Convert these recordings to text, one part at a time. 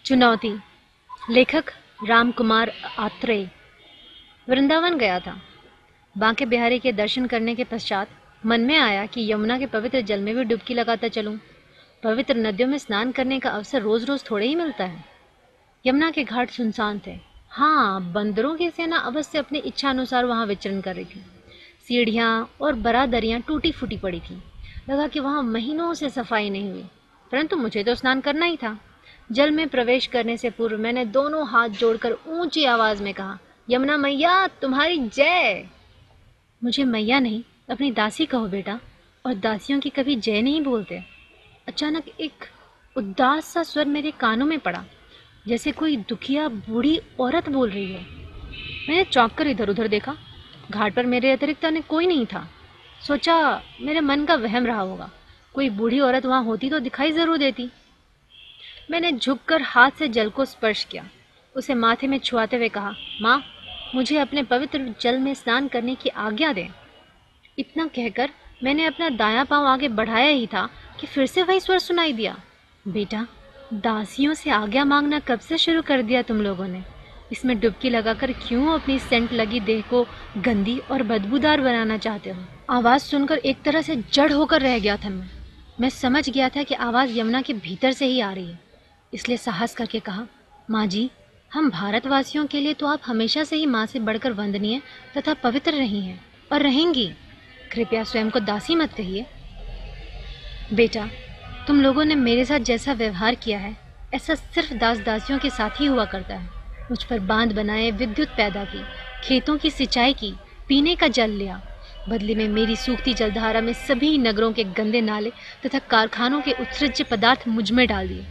चुनौती। लेखक रामकुमार आत्रेय। वृंदावन गया था। बांके बिहारी के दर्शन करने के पश्चात मन में आया कि यमुना के पवित्र जल में भी डुबकी लगाता चलूं। पवित्र नदियों में स्नान करने का अवसर रोज रोज थोड़े ही मिलता है। यमुना के घाट सुनसान थे। हाँ, बंदरों की सेना अवश्य अपनी इच्छा अनुसार वहां विचरण कर रही थी। सीढ़ियां और बरादरियां टूटी फूटी पड़ी थी। लगा कि वहां महीनों से सफाई नहीं हुई, परंतु मुझे तो स्नान करना ही था। जल में प्रवेश करने से पूर्व मैंने दोनों हाथ जोड़कर ऊंची आवाज में कहा, यमुना मैया तुम्हारी जय। मुझे मैया नहीं, अपनी दासी कहो बेटा, और दासियों की कभी जय नहीं बोलते। अचानक एक उदास सा स्वर मेरे कानों में पड़ा, जैसे कोई दुखिया बूढ़ी औरत बोल रही है। मैंने चौंक कर इधर उधर देखा। घाट पर मेरे अतिरिक्त अन्य कोई नहीं था। सोचा मेरे मन का वहम रहा होगा। कोई बूढ़ी औरत वहां होती तो दिखाई जरूर देती। मैंने झुककर हाथ से जल को स्पर्श किया। उसे माथे में छुआते हुए कहा, माँ, मुझे अपने पवित्र जल में स्नान करने की आज्ञा दें। इतना कहकर मैंने अपना दायां पांव आगे बढ़ाया ही था कि फिर से वही स्वर सुनाई दिया, बेटा, दासियों से आज्ञा मांगना कब से शुरू कर दिया तुम लोगों ने? इसमें डुबकी लगाकर क्यों अपनी सेंट लगी देह को गंदी और बदबूदार बनाना चाहते हो? आवाज सुनकर एक तरह से जड़ होकर रह गया था मैं समझ गया था कि आवाज यमुना के भीतर से ही आ रही है। इसलिए साहस करके कहा, माँ जी, हम भारतवासियों के लिए तो आप हमेशा से ही माँ से बढ़कर वंदनीय तथा पवित्र रही हैं और रहेंगी। कृपया स्वयं को दासी मत कहिए। बेटा, तुम लोगों ने मेरे साथ जैसा व्यवहार किया है, ऐसा सिर्फ दास दासियों के साथ ही हुआ करता है। मुझ पर बांध बनाए, विद्युत पैदा की, खेतों की सिंचाई की, पीने का जल लिया। बदले में मेरी सूखती जलधारा में सभी नगरों के गंदे नाले तथा कारखानों के उत्सृज्य पदार्थ मुझ में डाल दिए।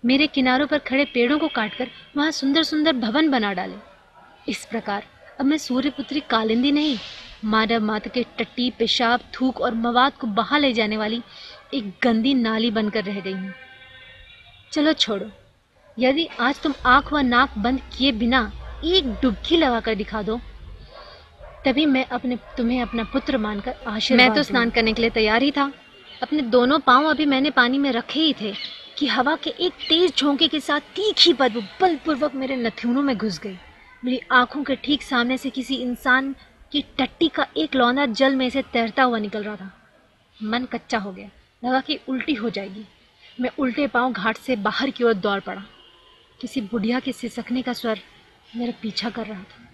मेरे किनारों पर खड़े पेड़ों को काटकर वहां सुंदर सुंदर भवन बना डाले। इस प्रकार अब मैं सूर्यपुत्री कालिंदी नहीं, मानव मात्र के टट्टी, पेशाब, थूक और मवाद को बहा ले जाने वाली एक गंदी नाली बनकर रह गई हूँ। चलो छोड़ो, यदि आज तुम आंख व नाक बंद किए बिना एक डुबकी लगाकर दिखा दो, तभी मैं तुम्हें अपना पुत्र मानकर आशीर्वाद दूंगा। मैं तो स्नान करने के लिए तैयार ही था। अपने दोनों पांव अभी मैंने पानी में रखे ही थे कि हवा के एक तेज झोंके के साथ तीखी बदबू बलपूर्वक मेरे नथुनों में घुस गई। मेरी आंखों के ठीक सामने से किसी इंसान की टट्टी का एक लौंदा जल में से तैरता हुआ निकल रहा था। मन कच्चा हो गया, लगा कि उल्टी हो जाएगी। मैं उल्टे पांव घाट से बाहर की ओर दौड़ पड़ा। किसी बुढ़िया के सिसकने का स्वर मेरा पीछा कर रहा था।